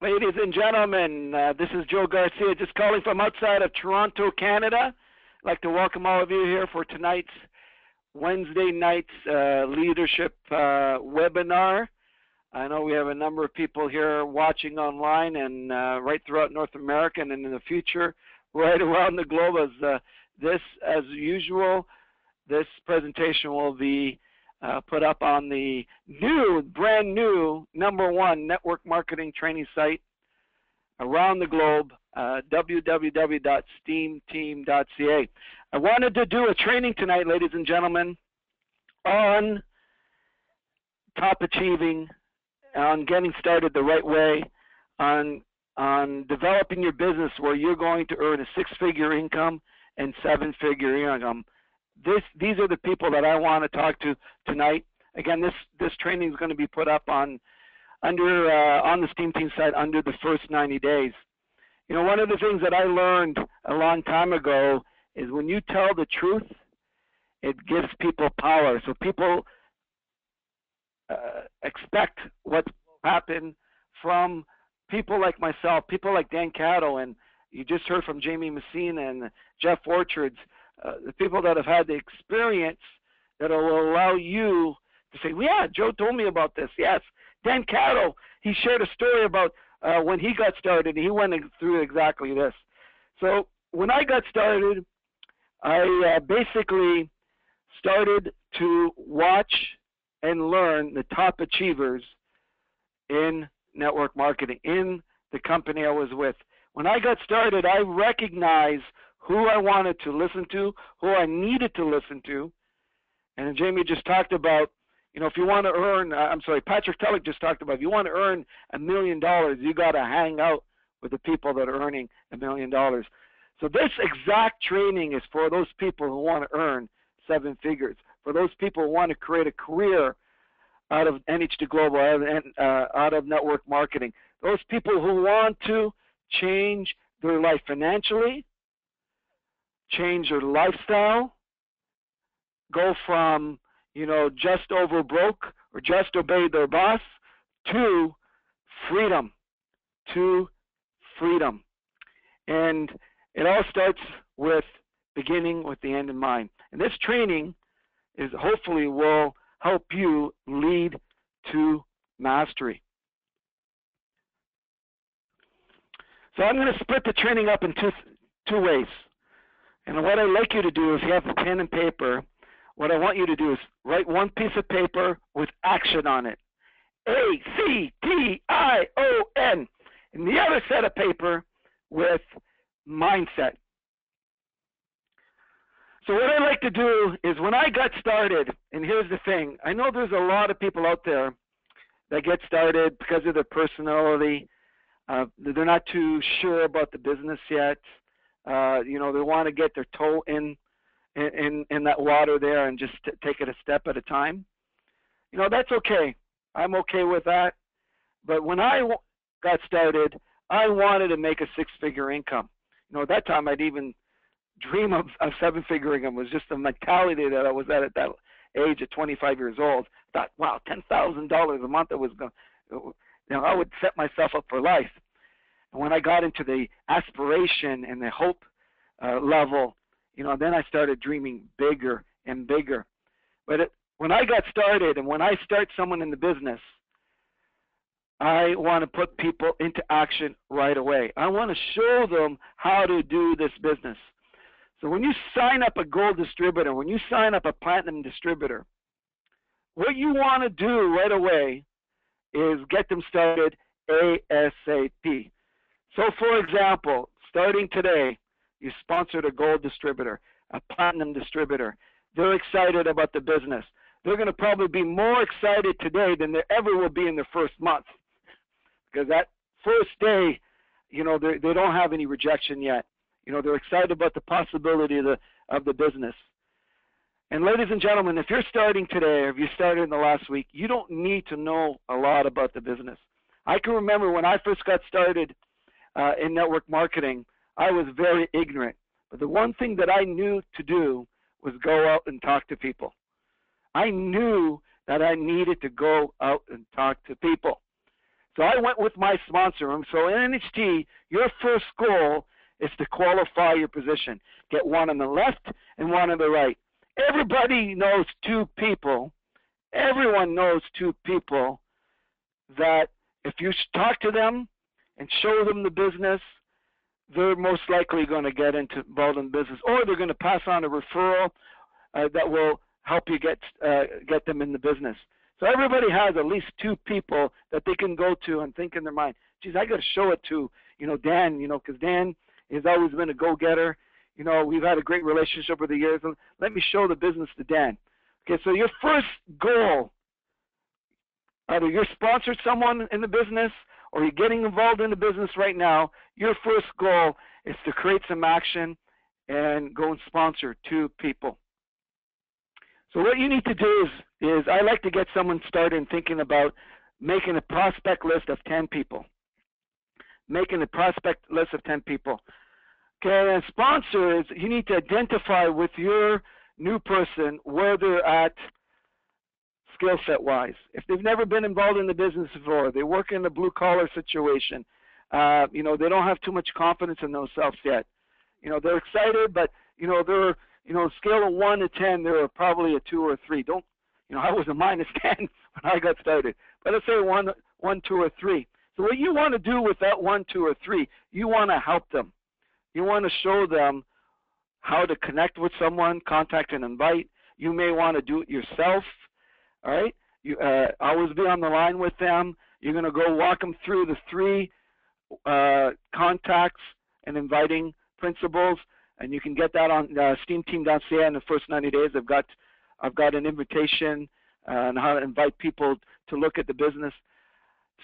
Ladies and gentlemen, this is Joe Garcia, just calling from outside of Toronto, Canada. I'd like to welcome all of you here for tonight's Wednesday night's leadership webinar. I know we have a number of people here watching online and right throughout North America and in the future right around the globe. As usual, this presentation will be put up on the brand new #1 network marketing training site around the globe, www.steamteam.ca. I wanted to do a training tonight, ladies and gentlemen, on top achieving, on getting started the right way, on developing your business where you're going to earn a six-figure income and seven-figure income. These are the people that I want to talk to tonight. Again, this training is going to be put up on the Steam Team site under the first 90 days. You know, one of the things that I learned a long time ago is when you tell the truth, it gives people power. So people expect what will happen from people like myself, people like Dan Catto, and you just heard from Jamie Messina and Jeff Orchards, the people that have had the experience that will allow you to say, well, yeah, Joe told me about this. Yes, Dan Catto, he shared a story about when he got started. He went through exactly this. So when I got started, I basically started to watch and learn the top achievers in network marketing in the company I was with. When I got started, I recognized who I wanted to listen to, who I needed to listen to. And Jamie just talked about, you know, if you want to earn, Patrick Tellick just talked about, if you want to earn $1 million, you got to hang out with the people that are earning $1 million. So this exact training is for those people who want to earn seven figures, for those people who want to create a career out of NHTGlobal, out of network marketing, those people who want to change their life financially, change their lifestyle, go from, you know, just over broke or just obey their boss to freedom, And it all starts with beginning with the end in mind. And this training is hopefully will help you lead to mastery. So I'm going to split the training up in two ways. And what I'd like you to do, if you have a pen and paper, what I want you to do is write one piece of paper with action on it. ACTION. And the other set of paper with mindset. So what I like to do is when I got started, and here's the thing, I know there's a lot of people out there that get started because of their personality. They're not too sure about the business yet. You know, they want to get their toe in that water there and just take it a step at a time. You know, that's okay. I'm okay with that. But when I got started, I wanted to make a six-figure income. You know, at that time, I'd even dream of seven-figure income. It was just the mentality that I was at that age of 25 years old. I thought, wow, $10,000 a month, I was going, you know, I would set myself up for life. And when I got into the aspiration and the hope level, you know, then I started dreaming bigger and bigger. But when I got started and when I start someone in the business, I want to put people into action right away. I want to show them how to do this business. So when you sign up a gold distributor, when you sign up a platinum distributor, what you want to do right away is get them started ASAP. So for example, starting today, you sponsored a gold distributor, a platinum distributor. They're excited about the business. They're going to probably be more excited today than they ever will be in their first month. Because that first day, you know, they don't have any rejection yet. You know, they're excited about the possibility of the business. And ladies and gentlemen, if you're starting today or if you started in the last week, you don't need to know a lot about the business. I can remember when I first got started in network marketing, I was very ignorant. But the one thing that I knew to do was go out and talk to people. I knew that I needed to go out and talk to people. So I went with my sponsor. And so in NHT, your first goal is to qualify your position. Get one on the left and one on the right. Everybody knows two people. Everyone knows two people that if you talk to them and show them the business, they're most likely going to get involved in business, or they're going to pass on a referral that will help you get them in the business. So everybody has at least two people that they can go to and think in their mind, geez, I got to show it to, Dan, because Dan has always been a go-getter. We've had a great relationship over the years, and let me show the business to Dan. Okay, so your first goal, either you're sponsored someone in the business or you're getting involved in the business right now, your first goal is to create some action and go and sponsor two people. So what you need to do is I like to get someone started in thinking about making a prospect list of 10 people. Making a prospect list of 10 people. Okay, and sponsors, you need to identify with your new person where they're at skill set wise. If they've never been involved in the business before, they work in a blue collar situation, they don't have too much confidence in themselves yet. They're excited, but they're scale of 1 to 10, they're probably a 2 or a 3. I was a -10 when I got started, but let's say 1, 2, or 3. So what you want to do with that 1, 2, or 3, you want to help them. You want to show them how to connect with someone, contact and invite. You may want to do it yourself. All right? You always be on the line with them. You're going to go walk them through the 3 contacts and inviting principles, and you can get that on steamteam.ca in the first 90 days. I've got an invitation on how to invite people to look at the business.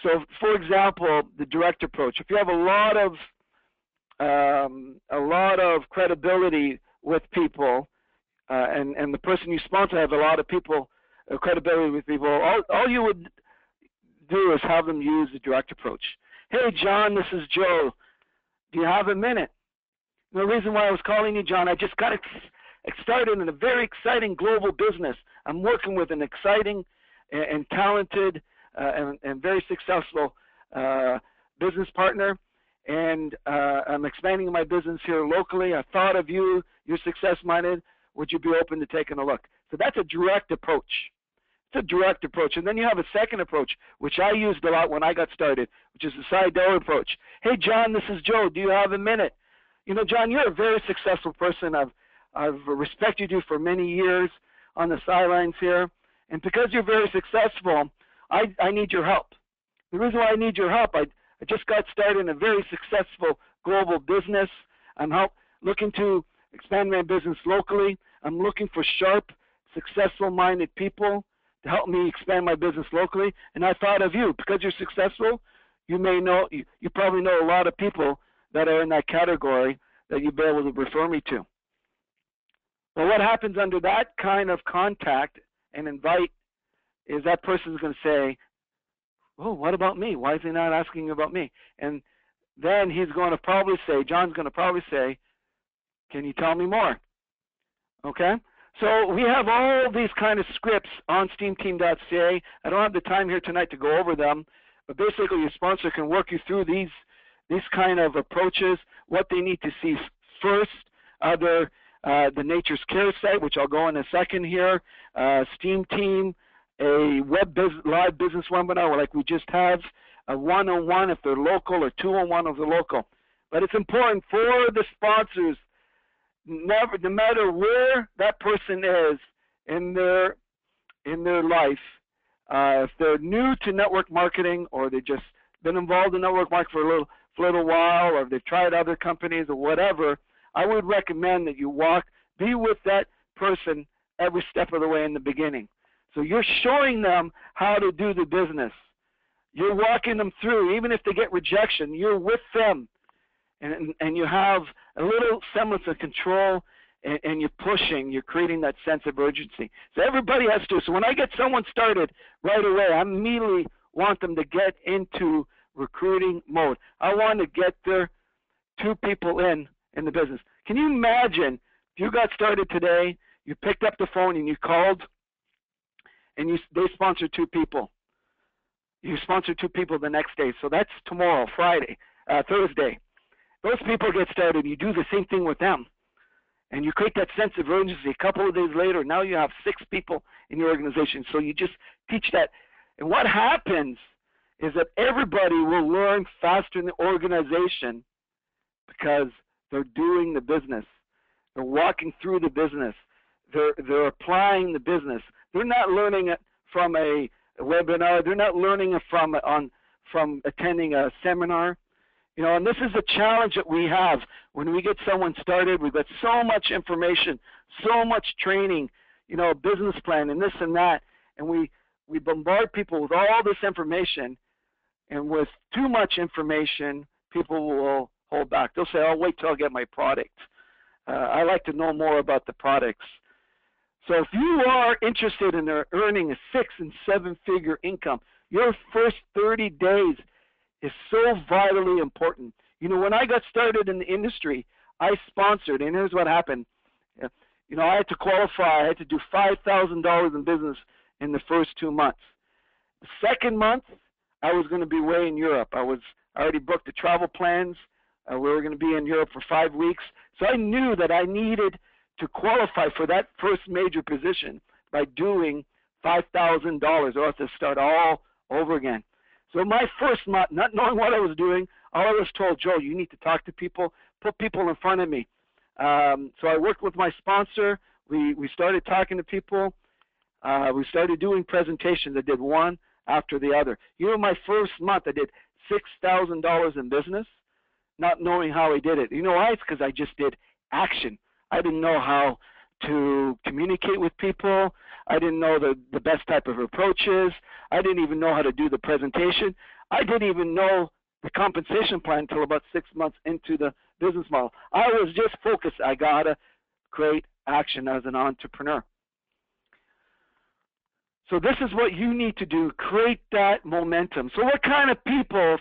So, for example, the direct approach. If you have a lot of credibility with people, and the person you sponsor has a lot of credibility with people, all you would do is have them use the direct approach. Hey, John, this is Joe. Do you have a minute? The reason why I was calling you, John, I just got started in a very exciting global business. I'm working with an exciting and talented and very successful business partner, and I'm expanding my business here locally. I thought of you. You're success-minded. Would you be open to taking a look? So that's a direct approach. It's a direct approach. And then you have a second approach, which I used a lot when I got started, which is the side door approach. Hey, John, this is Joe. Do you have a minute? John, you're a very successful person. I've respected you for many years on the sidelines here. And because you're very successful, I need your help. The reason why I need your help, I just got started in a very successful global business. I'm looking to expand my business locally. I'm looking for sharp, successful-minded people to help me expand my business locally. And I thought of you. Because you're successful, you probably know a lot of people that are in that category that you'll be able to refer me to. Well, what happens under that kind of contact and invite is that person's going to say, oh, what about me? Why is he not asking about me? And then he's going to probably say, John's going to probably say, can you tell me more? Okay? So we have all these kind of scripts on steamteam.ca. I don't have the time here tonight to go over them, but basically your sponsor can work you through these kind of approaches, what they need to see first, the Nature's Care site, which I'll go in a second here, Steam Team, a live business webinar like we just have, a one-on-one if they're local, or two-on-one if they're local. But it's important for the sponsors, no matter where that person is in their life, if they're new to network marketing, or they've just been involved in network marketing for a little while, or they've tried other companies or whatever, I would recommend that you be with that person every step of the way in the beginning. So you're showing them how to do the business. You're walking them through. Even if they get rejection, you're with them. And you have a little semblance of control, and you're pushing. You're creating that sense of urgency. So everybody has to. So when I get someone started right away, I immediately want them to get into recruiting mode. I want to get their 2 people in the business. Can you imagine if you got started today, you picked up the phone and you called, and they sponsored 2 people? You sponsor 2 people the next day. So that's tomorrow, Thursday. Those people get started. You do the same thing with them. And you create that sense of urgency. A couple of days later, now you have 6 people in your organization. So you just teach that. And what happens is that everybody will learn faster in the organization because they're doing the business. They're walking through the business. They're applying the business. They're not learning it from a webinar. They're not learning it from attending a seminar. You know, and this is a challenge that we have when we get someone started. We've got so much information, so much training, you know, a business plan and this and that, and we bombard people with all this information, and with too much information, people will hold back. They'll say, "I'll wait till I get my product. I like to know more about the products." So if you are interested in earning a 6- and 7-figure income, your first 30 days is so vitally important. You know, when I got started in the industry, I sponsored, and here's what happened. You know, I had to qualify. I had to do $5,000 in business in the first 2 months. The second month, I was going to be way in Europe. I already booked the travel plans. We were going to be in Europe for 5 weeks. So I knew that I needed to qualify for that first major position by doing $5,000, or I have to start all over again. So my first month, not knowing what I was doing, all I was told, "Joe, you need to talk to people, put people in front of me." So I worked with my sponsor. We started talking to people. We started doing presentations. I did one after the other. You know, my first month I did $6,000 in business, not knowing how I did it. You know why? It's because I just did action. I didn't know how to communicate with people. I didn't know the best type of approaches. I didn't even know how to do the presentation. I didn't even know the compensation plan until about 6 months into the business model. I was just focused. I got to create action as an entrepreneur. So this is what you need to do, create that momentum. So what kind of people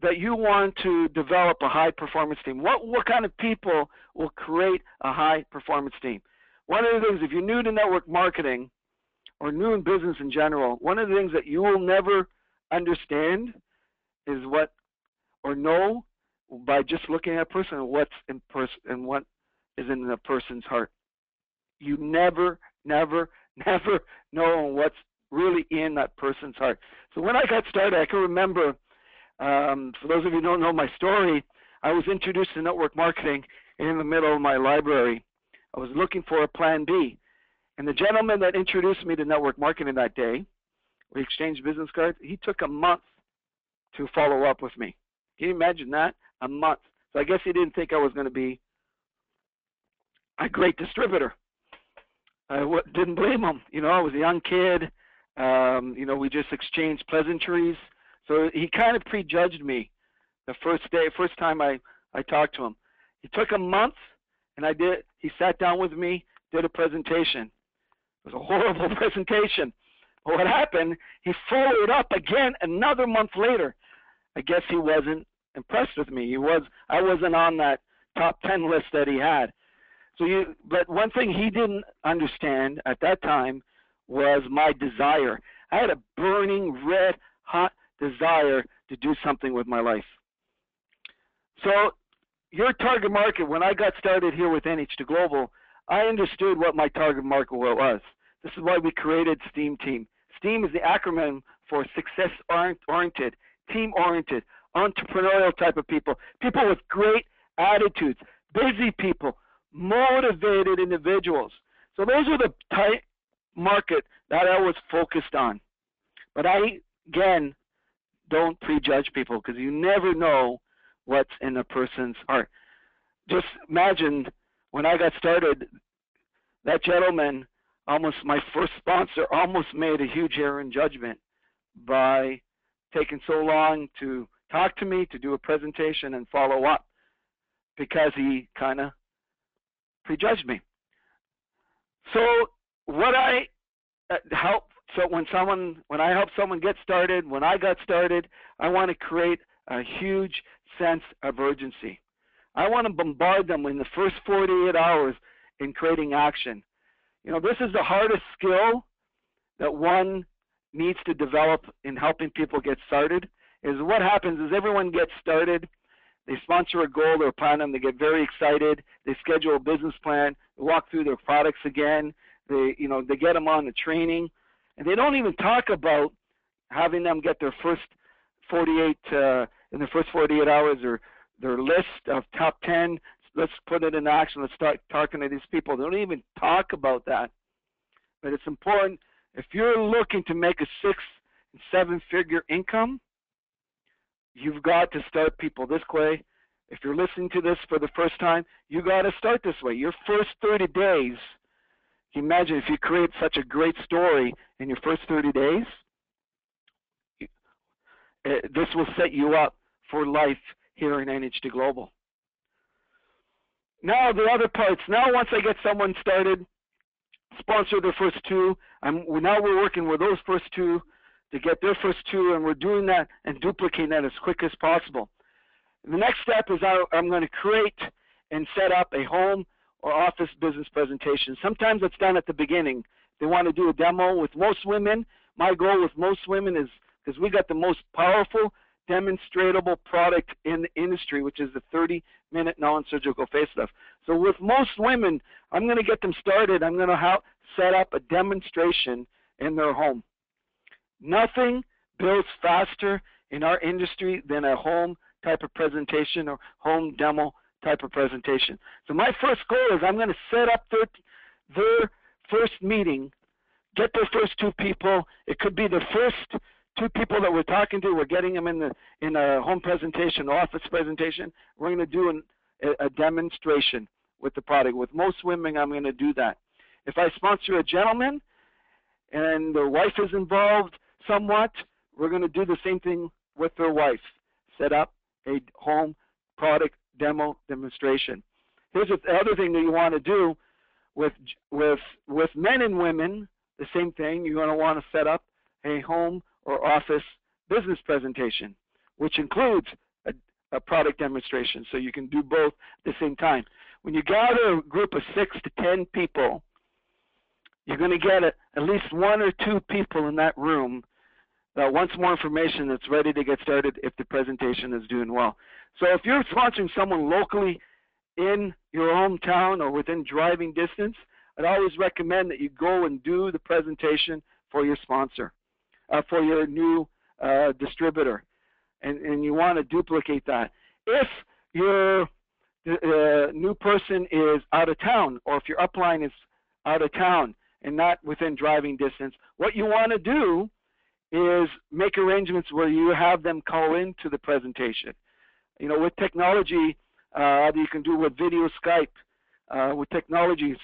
that you want to develop a high-performance team? What kind of people will create a high-performance team? One of the things, if you're new to network marketing or new in business in general, one of the things that you will never understand is what, or know by just looking at a person, what's in person and what is in a person's heart. You never know what's really in that person's heart. So when I got started, I can remember, for those of you who don't know my story, I was introduced to network marketing in the middle of my library. I was looking for a plan B. And the gentleman that introduced me to network marketing that day, we exchanged business cards, he took a month to follow up with me. Can you imagine that? A month. So I guess he didn't think I was going to be a great distributor. I didn't blame him. You know, I was a young kid. You know, we just exchanged pleasantries. So he kind of prejudged me the first time I talked to him. He took a month, and he sat down with me, did a presentation. It was a horrible presentation. But what happened, he followed up again another month later. I guess he wasn't impressed with me. I wasn't on that top 10 list that he had. But one thing he didn't understand at that time was my desire. I had a burning, red, hot desire to do something with my life. So your target market, when I got started here with NHTGlobal, I understood what my target market was. This is why we created STEAM Team. STEAM is the acronym for success-oriented, team-oriented, entrepreneurial type of people, people with great attitudes, busy people, motivated individuals. So those are the type market that I was focused on. But I, again, don't prejudge people because you never know what's in a person's heart. Just imagine when I got started, that gentleman, my first sponsor, almost made a huge error in judgment by taking so long to talk to me, to do a presentation and follow up, because he kind of prejudged me. So what I help, so when I help someone get started, when I got started, I want to create a huge sense of urgency. I want to bombard them in the first 48 hours in creating action. You know, this is the hardest skill that one needs to develop in helping people get started is what happens is everyone gets started. They sponsor a goal or a platinum. They get very excited. They schedule a business plan. They walk through their products again. They get them on the training, and they don't even talk about having them get their first 48 in the first 48 hours or their list of top 10. Let's put it in action. Let's start talking to these people. They don't even talk about that. But it's important. If you're looking to make a 6- and 7-figure income, you've got to start people this way. If you're listening to this for the first time, you got to start this way. Your first 30 days, can you imagine if you create such a great story in your first 30 days? This will set you up for life here in NHTGlobal. Now the other parts. Now once I get someone started, sponsor their first 2. Now we're working with those first 2 to get their first 2, and we're doing that and duplicating that as quick as possible. The next step is I'm going to create and set up a home or office business presentation. Sometimes it's done at the beginning. They want to do a demo. With most women, my goal with most women is, because we got the most powerful demonstratable product in the industry, which is the 30-minute non-surgical facelift. So with most women, I'm going to get them started. I'm going to set up a demonstration in their home. Nothing builds faster in our industry than a home type of presentation or home demo type of presentation. So my first goal is I'm going to set up their first meeting, get their first 2 people. It could be the first 2 people that we're talking to. We're getting them in a home presentation, office presentation. We're going to do a demonstration with the product. With most women, I'm going to do that. If I sponsor a gentleman and their wife is involved somewhat, we're going to do the same thing with their wife. Set up a home product demo demonstration. Here's the other thing that you want to do with men and women, the same thing. You're going to want to set up a home or office business presentation, which includes a product demonstration, so you can do both at the same time. When you gather a group of 6 to 10 people, you're going to get at least 1 or 2 people in that room that wants more information, that's ready to get started if the presentation is doing well. So if you're sponsoring someone locally in your hometown or within driving distance, I'd always recommend that you go and do the presentation for your sponsor, for your new distributor, and you want to duplicate that. If your new person is out of town, or if your upline is out of town and not within driving distance, what you want to do is make arrangements where you have them call into the presentation. You know, with technology, you can do with video Skype. With technologies,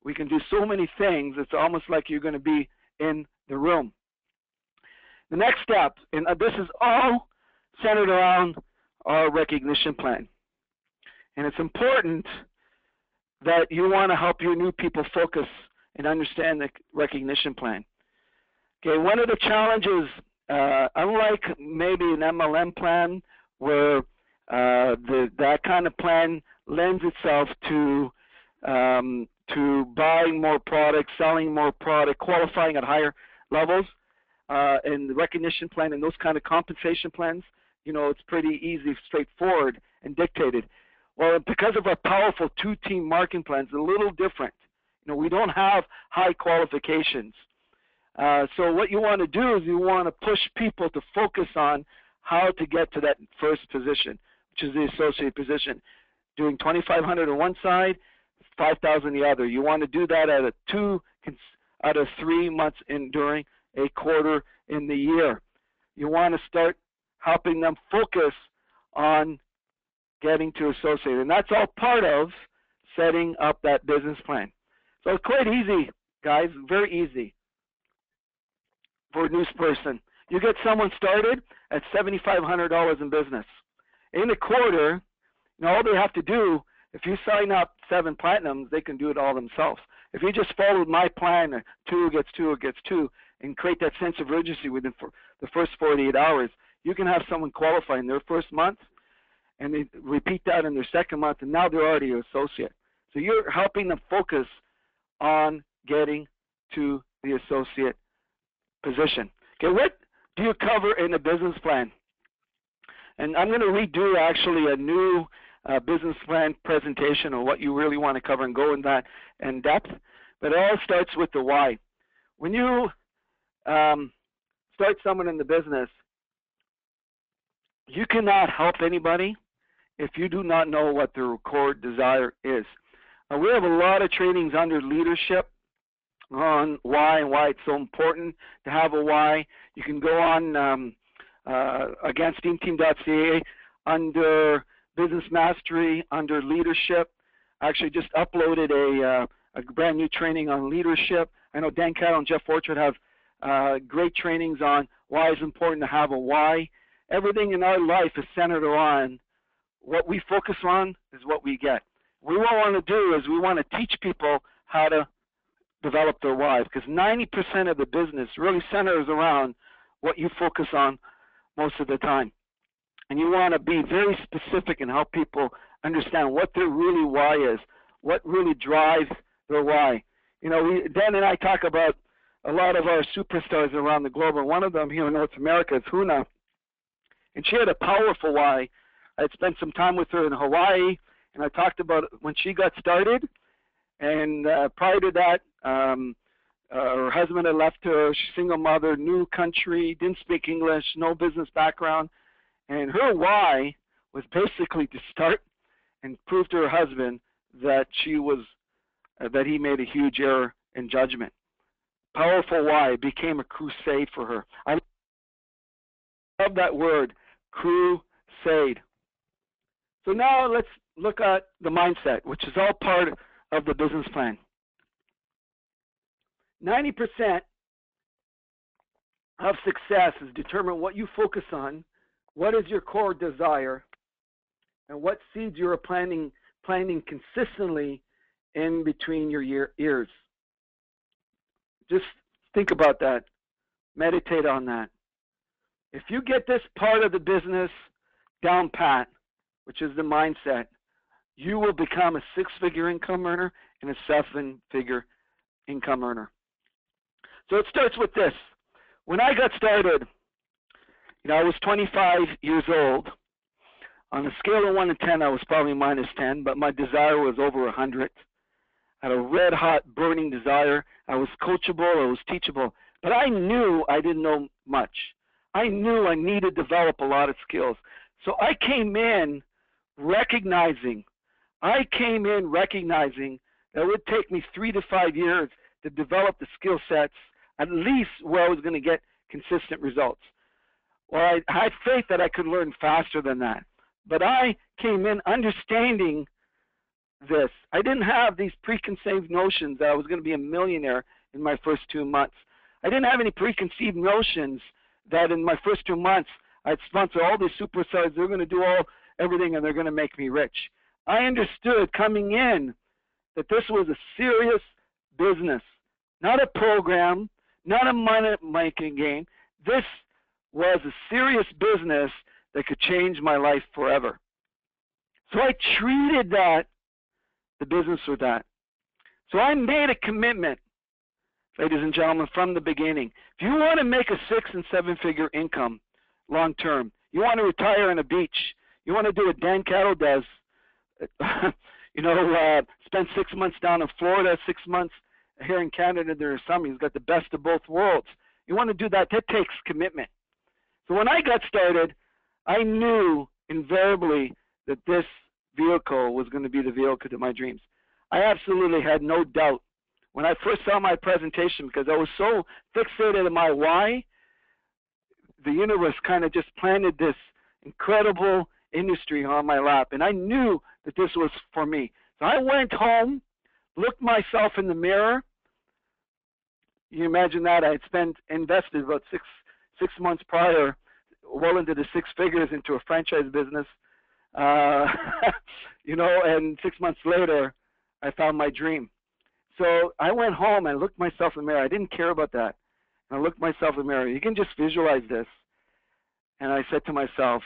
we can do so many things. It's almost like you're going to be in the room. The next step, and this is all centered around our recognition plan. And it's important that you want to help your new people focus and understand the recognition plan. Okay, one of the challenges, unlike maybe an MLM plan where that kind of plan lends itself to buying more product, selling more product, qualifying at higher levels, and the recognition plan and those kind of compensation plans, you know, it's pretty easy, straightforward, and dictated. Well, because of our powerful 2-team marketing plans, it's a little different. You know, we don't have high qualifications. So what you want to do is you want to push people to focus on how to get to that first position, which is the associate position. Doing $2,500 on one side, $5,000 the other. You want to do that out of 3 months during a quarter in the year. You want to start helping them focus on getting to associate, and that's all part of setting up that business plan. So it's quite easy, guys, very easy for a new person. You get someone started at $7,500 in business. In a quarter, you know, all they have to do, if you sign up 7 platinums, they can do it all themselves. If you just follow my plan, 2 gets 2 gets 2, and create that sense of urgency within the first 48 hours, you can have someone qualify in their first month, and they repeat that in their second month, and now they're already an associate. So you're helping them focus on getting to the associate position. Okay, what do you cover in a business plan? And I'm going to redo actually a new business plan presentation on what you really want to cover and go in that in depth. But it all starts with the why. When you start someone in the business, you cannot help anybody if you do not know what their core desire is. We have a lot of trainings under leadership on why and why it's so important to have a why. You can go on againstteamteam.ca under business mastery, under leadership. I actually just uploaded a brand new training on leadership. I know Dan Cattle and Jeff Orchard have great trainings on why it's important to have a why. Everything in our life is centered around what we focus on is what we get. What we want to do is we want to teach people how to develop their why, because 90% of the business really centers around what you focus on most of the time. And you want to be very specific and help people understand what their really why is, what really drives their why. You know, Dan and I talk about a lot of our superstars around the globe, and one of them here in North America is Huna. And she had a powerful why. I had spent some time with her in Hawaii, and I talked about when she got started. And prior to that, her husband had left her. She's a single mother, new country, didn't speak English, no business background. And her why was basically to start and prove to her husband that that he made a huge error in judgment. Powerful why became a crusade for her. I love that word, crusade. So now let's look at the mindset, which is all part of the business plan. 90% of success is determine what you focus on, what is your core desire, and what seeds you are planting consistently in between your ears. Just think about that. Meditate on that. If you get this part of the business down pat, which is the mindset, you will become a six-figure income earner and a seven-figure income earner. So it starts with this. When I got started, I was 25 years old. On a scale of 1 to 10, I was probably minus 10, but my desire was over 100. I had a red-hot, burning desire. I was coachable. I was teachable. But I knew I didn't know much. I knew I needed to develop a lot of skills. So I came in recognizing that it would take me 3 to 5 years to develop the skill sets, at least where I was going to get consistent results. Well, I had faith that I could learn faster than that. But I came in understanding this. I didn't have these preconceived notions that I was going to be a millionaire in my first 2 months. I didn't have any preconceived notions that in my first 2 months I'd sponsor all these superstars. They're going to do everything and they're going to make me rich. I understood coming in that this was a serious business, not a program, not a money-making game. This was a serious business that could change my life forever. So I treated the business with that. So I made a commitment, ladies and gentlemen, from the beginning. If you want to make a 6- and 7-figure income long term, you want to retire on a beach, you want to do what Dan Cattle does, spend 6 months down in Florida, 6 months here in Canada during summer. He's got the best of both worlds. You want to do that, that takes commitment. So when I got started, I knew invariably that this vehicle was going to be the vehicle to my dreams. I absolutely had no doubt. When I first saw my presentation, because I was so fixated on my why, the universe kind of just planted this incredible industry on my lap, and I knew that this was for me. So I went home, looked myself in the mirror. You imagine that I had invested about six months prior, well into the 6 figures into a franchise business, and 6 months later, I found my dream. So I went home and looked myself in the mirror. I didn't care about that. And I looked myself in the mirror. You can just visualize this. And I said to myself,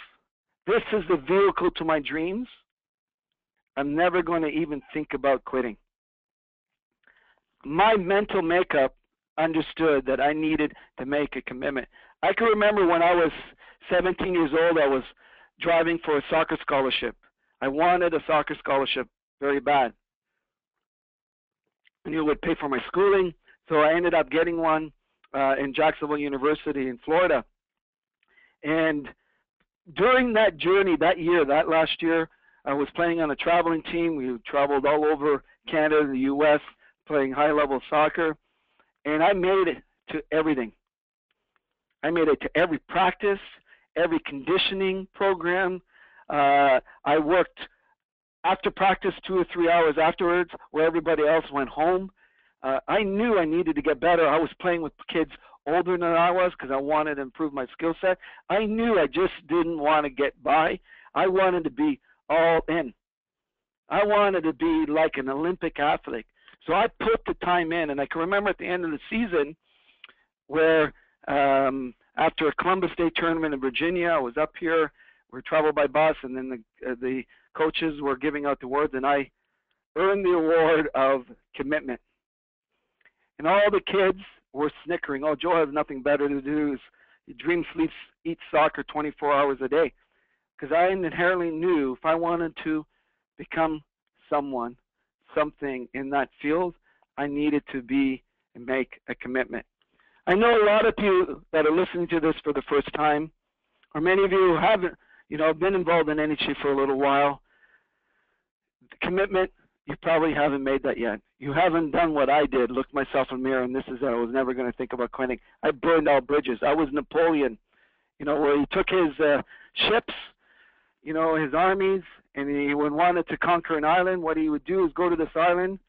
this is the vehicle to my dreams. I'm never going to even think about quitting. My mental makeup understood that I needed to make a commitment. I can remember when I was 17 years old, I was driving for a soccer scholarship. I wanted a soccer scholarship very bad. I knew it would pay for my schooling, so I ended up getting one in Jacksonville University in Florida. And during that journey, that last year, I was playing on a traveling team. We traveled all over Canada, the U.S., playing high-level soccer. And I made it to everything. I made it to every practice, every conditioning program. I worked after practice 2 or 3 hours afterwards where everybody else went home. I knew I needed to get better. I was playing with kids older than I was because I wanted to improve my skill set. I knew I just didn't want to get by. I wanted to be all in. I wanted to be like an Olympic athlete. So I put the time in, and I can remember at the end of the season where after a Columbus Day tournament in Virginia, I was up here. We traveled by bus, and then the coaches were giving out the awards, and I earned the award of commitment. And all the kids were snickering. Oh, Joe has nothing better to do. He dreams, sleeps, eats soccer 24 hours a day. Because I inherently knew if I wanted to become something in that field, I needed to be and make a commitment. I know a lot of you that are listening to this for the first time, or many of you who haven't, been involved in NHT for a little while. The commitment, you probably haven't made that yet. You haven't done what I did, looked myself in the mirror, and this is it. I was never going to think about quitting. I burned all bridges. I was Napoleon, where he took his ships, his armies, and he wanted to conquer an island. What he would do is go to this island.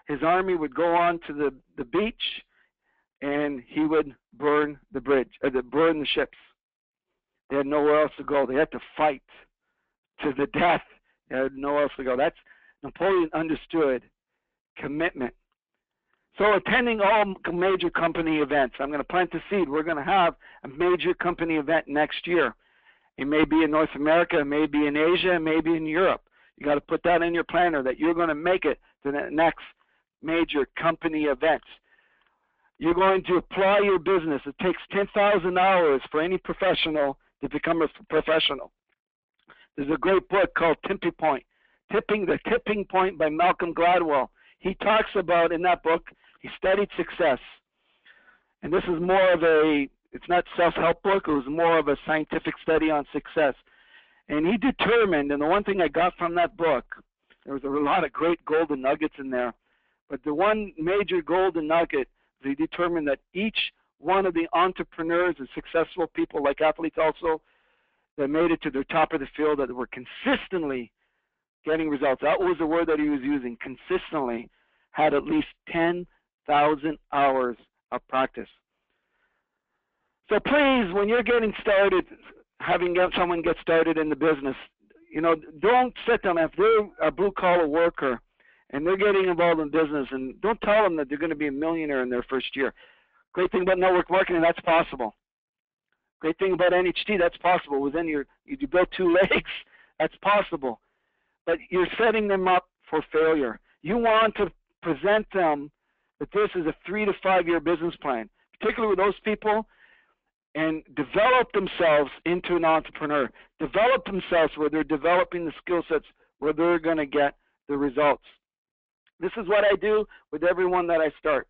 His army would go on to the beach, and he would burn the bridge, burn the ships. They had nowhere else to go. They had to fight to the death. They had nowhere else to go. That's Napoleon understood commitment. So attending all major company events, I'm going to plant the seed. We're going to have a major company event next year. It may be in North America, it may be in Asia, it may be in Europe. You got to put that in your planner that you're going to make it to the next major company events. You're going to apply your business. It takes 10,000 hours for any professional to become a professional. There's a great book called Tipping Point, The Tipping Point by Malcolm Gladwell. He talks about, in that book, he studied success. And this is more of it's not self-help book, it was more of a scientific study on success. And he determined, and the one thing I got from that book, there was a lot of great golden nuggets in there, but the one major golden nugget, they determined that each one of the entrepreneurs and successful people, like athletes also, that made it to the top of the field, that were consistently getting results. That was the word that he was using, consistently, had at least 10,000 hours of practice. So please, when you're getting started, having someone get started in the business, don't sit them. If they're a blue-collar worker and they're getting involved in business, and don't tell them that they're going to be a millionaire in their first year. Great thing about network marketing, that's possible. Great thing about NHT, that's possible. Within you build 2 legs, that's possible. But you're setting them up for failure. You want to present them that this is a 3 to 5 year business plan, particularly with those people, and develop themselves into an entrepreneur. Develop themselves where they're developing the skill sets where they're going to get the results. This is what I do with everyone that I start.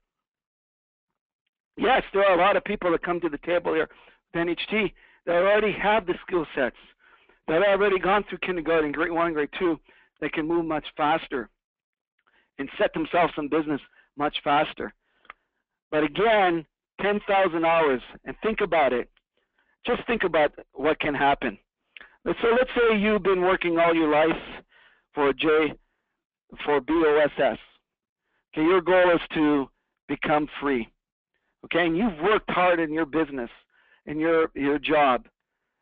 Yes, there are a lot of people that come to the table here with NHT that already have the skill sets, that have already gone through kindergarten, grade 1, grade 2, that can move much faster and set themselves in business much faster. But again, 10,000 hours, and think about it. Just think about what can happen. So let's say you've been working all your life for BOSS. Okay, your goal is to become free. Okay, and you've worked hard in your business, in your job,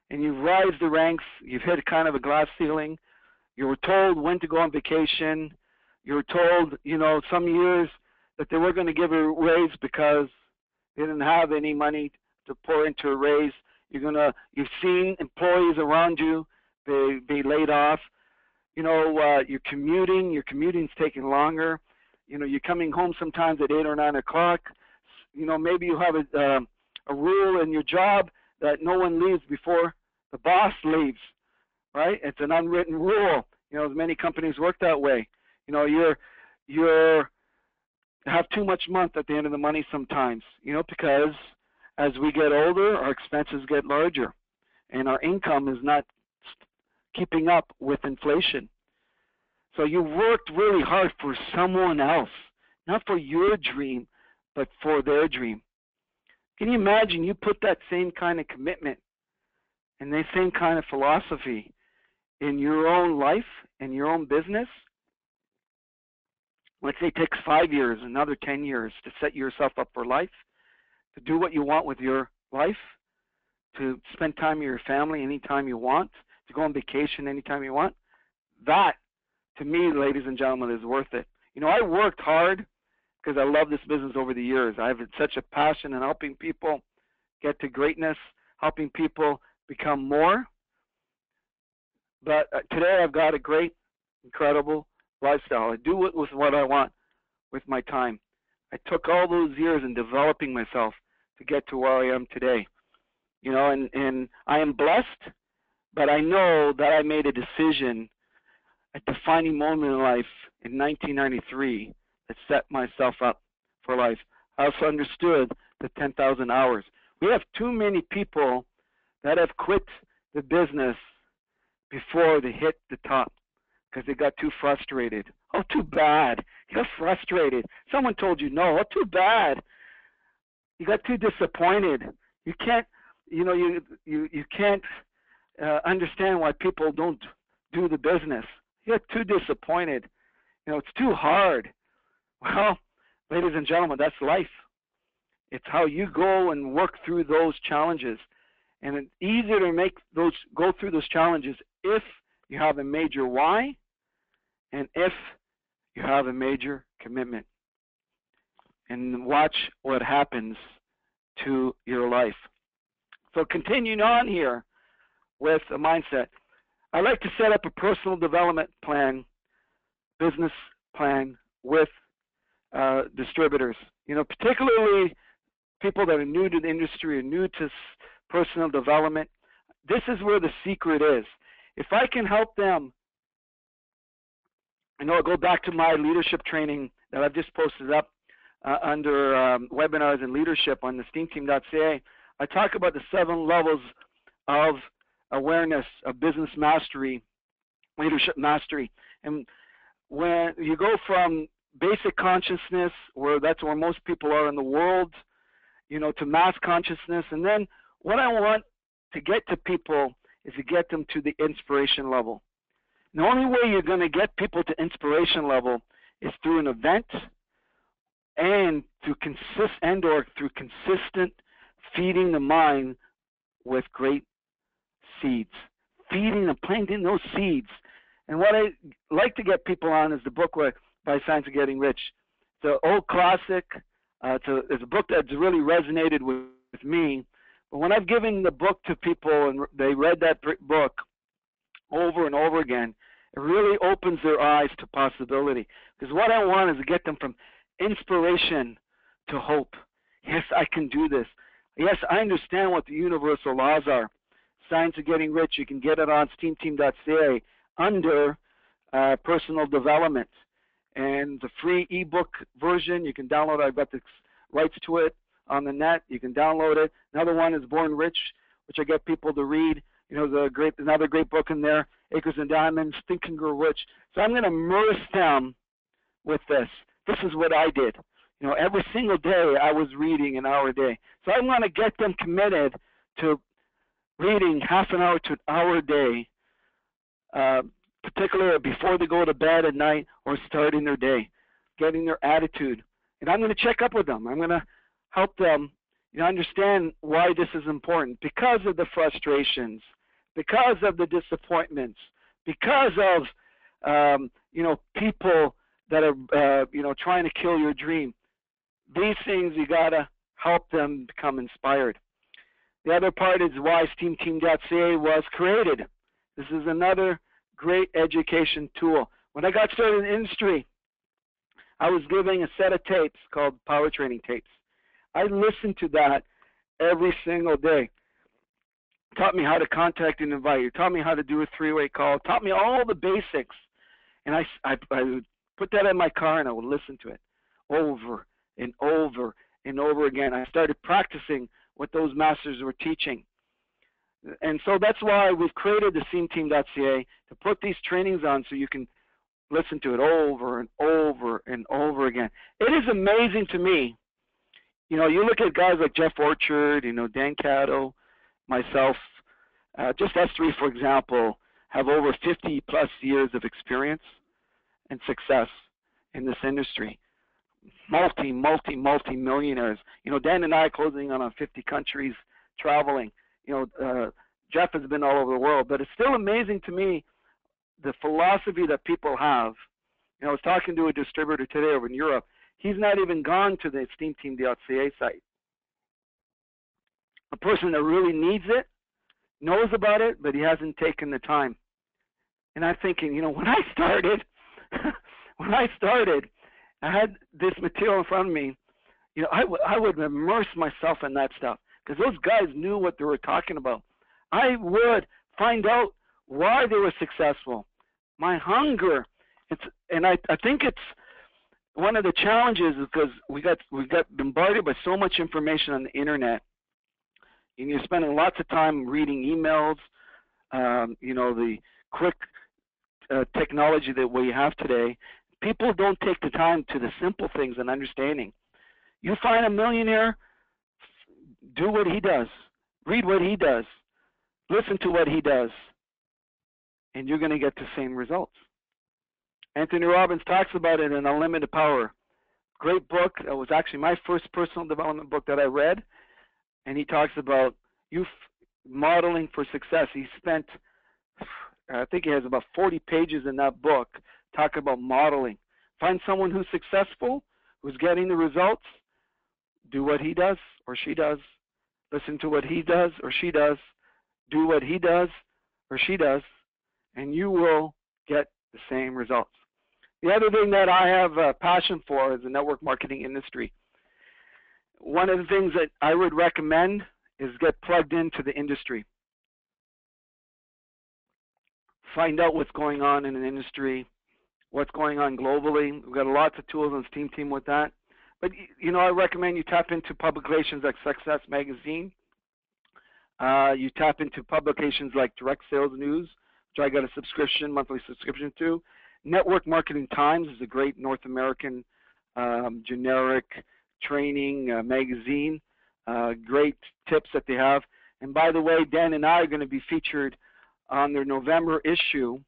and you've raised the ranks. You've hit kind of a glass ceiling. You were told when to go on vacation. You were told, some years that they were going to give a raise because they didn't have any money to pour into a raise. You've seen employees around you be laid off. You're commuting. Your commuting's taking longer. You're coming home sometimes at 8 or 9 o'clock. Maybe you have a rule in your job that no one leaves before the boss leaves, right? It's an unwritten rule. Many companies work that way. You're have too much month at the end of the money sometimes, because as we get older, our expenses get larger, and our income is not keeping up with inflation. So you worked really hard for someone else, not for your dream, but for their dream. Can you imagine you put that same kind of commitment and the same kind of philosophy in your own life, in your own business? Let's say it takes 5 years, another 10 years to set yourself up for life, to do what you want with your life, to spend time with your family anytime you want, to go on vacation anytime you want. That, to me, ladies and gentlemen, is worth it. I worked hard because I love this business over the years. I have such a passion in helping people get to greatness, helping people become more. But today I've got a great, incredible lifestyle. I do it with what I want with my time. I took all those years in developing myself to get to where I am today. And I am blessed, but I know that I made a decision, a defining moment in life in 1993 that set myself up for life. I also understood the 10,000 hours. We have too many people that have quit the business before they hit the top because they got too frustrated. Oh, too bad. You're frustrated. Someone told you no. Oh, too bad. You got too disappointed. You can't, you can't understand why people don't do the business. You got too disappointed. It's too hard. Well, ladies and gentlemen, that's life. It's how you go and work through those challenges. And it's easier to go through those challenges if you have a major why and if you have a major commitment. And watch what happens to your life. So continuing on here with a mindset, I like to set up a personal development plan, business plan with distributors. Particularly people that are new to the industry or new to personal development. This is where the secret is. If I can help them, I'll go back to my leadership training that I've just posted up under webinars and leadership on the steamteam.ca. I talk about the 7 levels of awareness, of business mastery, leadership mastery. And when you go from basic consciousness, that's where most people are in the world, to mass consciousness. And then what I want to get to people is to get them to the inspiration level. And the only way you're going to get people to inspiration level is through an event and through consistent feeding the mind with great seeds. Feeding and planting those seeds. And what I like to get people on is the book by Science of Getting Rich. It's an old classic. It's a book that's really resonated with me. But when I've given the book to people and they read that book over and over again, it really opens their eyes to possibility. Because what I want is to get them from inspiration to hope. Yes, I can do this. Yes, I understand what the universal laws are. Science of Getting Rich, you can get it on steamteam.ca under personal development. And the free ebook version, you can download it. I've got the rights to it on the net. You can download it. Another one is Born Rich, which I get people to read. Another great book in there, Acres and Diamonds, Think and Grow Rich. So I'm going to immerse them with this. This is what I did. Every single day I was reading an hour a day. So I want to get them committed to reading half an hour to an hour a day, particularly before they go to bed at night or starting their day, getting their attitude. And I'm going to check up with them. I'm going to help them understand why this is important, because of the frustrations, because of the disappointments, because of people that are trying to kill your dream. These things, you got to help them become inspired. The other part is why steamteam.ca was created. This is another great education tool. When I got started in the industry, I was giving a set of tapes called power training tapes. I listened to that every single day. Taught me how to contact an invite. Taught me how to do a three-way call. Taught me all the basics. And I would put that in my car and I would listen to it over and over and over again. I started practicing what those masters were teaching. And so that's why we've created the SEAMteam.ca to put these trainings on so you can listen to it over and over and over again. It is amazing to me. You know, you look at guys like Jeff Orchard, you know, Dan Cato, myself, just us three, for example, have over 50 plus years of experience and success in this industry. Multi-millionaires. You know, Dan and I closing on 50 countries, traveling. You know, Jeff has been all over the world, but it's still amazing to me the philosophy that people have. You know, I was talking to a distributor today over in Europe. He's not even gone to the SEAMteam.ca site. A person that really needs it, knows about it, but he hasn't taken the time. And I'm thinking, you know, when I started, I had this material in front of me. You know, I would immerse myself in that stuff because those guys knew what they were talking about. I would find out why they were successful. My hunger, and I think it's one of the challenges is because we got bombarded by so much information on the internet. And you're spending lots of time reading emails, you know, the quick technology that we have today. People don't take the time to the simple things and understanding. You find a millionaire, do what he does, read what he does, listen to what he does, and you're going to get the same results. Anthony Robbins talks about it in Unlimited Power. Great book. It was actually my first personal development book that I read. And he talks about modeling for success. He spent, I think he has about 40 pages in that book talking about modeling. Find someone who's successful, who's getting the results, do what he does or she does, listen to what he does or she does, do what he does or she does, and you will get the same results. The other thing that I have a passion for is the network marketing industry. One of the things that I would recommend is get plugged into the industry. Find out what's going on in an industry, what's going on globally. We've got lots of tools on SEAMteam with that. But, you know, I recommend you tap into publications like Success Magazine. You tap into publications like Direct Sales News, which I got a monthly subscription to. Network Marketing Times is a great North American generic training magazine. Great tips that they have. And by the way, Dan and I are going to be featured on their November issue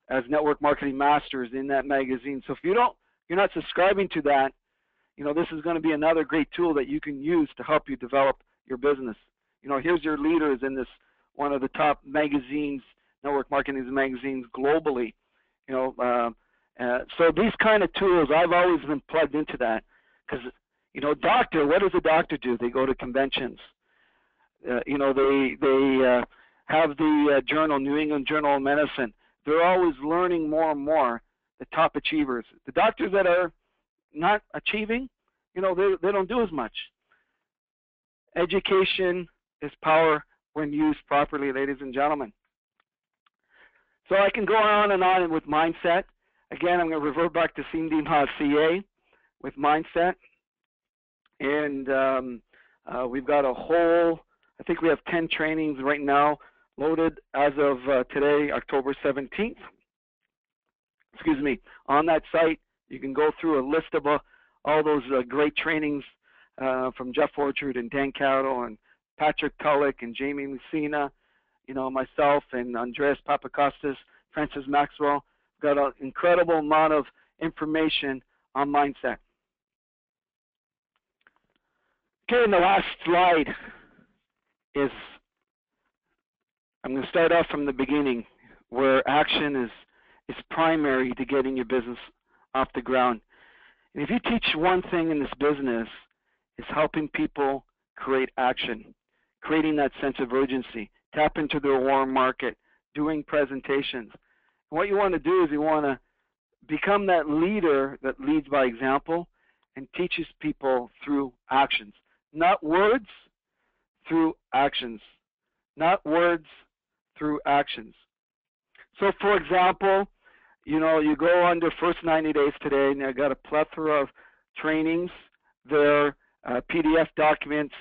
as Network Marketing Masters in that magazine. So if you're not subscribing to that, you know, this is going to be another great tool that you can use to help you develop your business. You know, here's your leaders in this one of the top magazines, network marketing magazines globally. You know, so these kind of tools, I've always been plugged into that because, you know, what does a doctor do? They go to conventions. You know, they have the journal, New England Journal of Medicine. They're always learning more and more, the top achievers. The doctors that are not achieving, you know, they don't do as much. Education is power when used properly, ladies and gentlemen. So I can go on and on with mindset. Again, I'm going to revert back to SEAMteam.ca with mindset. And we've got a whole, I think we have 10 trainings right now loaded as of today, October 17th. Excuse me. On that site, you can go through a list of all those great trainings from Jeff Orchard and Dan Cato and Patrick Tulloch and Jamie Messina, you know, myself and Andreas Papakostas, Francis Maxwell. Got an incredible amount of information on mindset. Okay, and the last slide is, I'm going to start off from the beginning, where action is primary to getting your business off the ground. And if you teach one thing in this business, it's helping people create action, creating that sense of urgency, tap into their warm market, doing presentations. And what you want to do is you want to become that leader that leads by example and teaches people through actions. Not words, through actions. Not words, through actions. So for example, you go under first 90 days today, and I got a plethora of trainings there, PDF documents,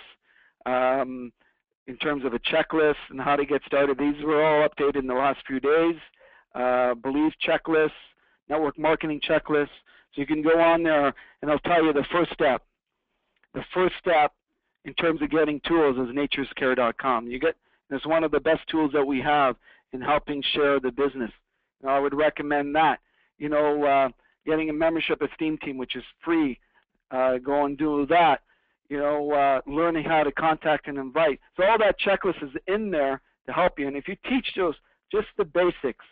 in terms of a checklist and how to get started. These were all updated in the last few days. Belief checklist, network marketing checklist. So you can go on there, and I'll tell you the first step. The first step in terms of getting tools is naturescare.com. It's one of the best tools that we have in helping share the business. I would recommend that. Getting a membership at Steam Team, which is free. Go and do that. Learning how to contact and invite. So all that checklist is in there to help you. And if you teach those, just the basics,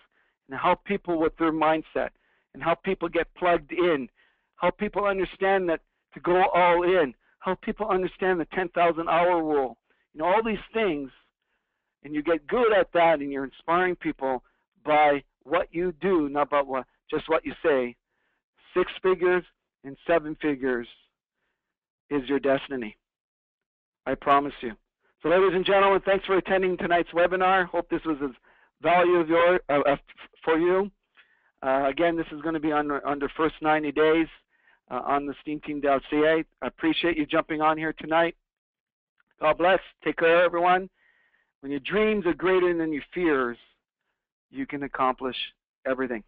and help people with their mindset, and help people get plugged in, help people understand that to go all in, help people understand the 10,000 hour rule, all these things, and you get good at that, and you're inspiring people by what you do, not about just what you say. 6 figures and 7 figures is your destiny. I promise you. So ladies and gentlemen, thanks for attending tonight's webinar. Hope this was as valuable for you. Again, this is going to be under first 90 days on the steamteam.ca. I appreciate you jumping on here tonight. God bless. Take care, everyone. When your dreams are greater than your fears, you can accomplish everything.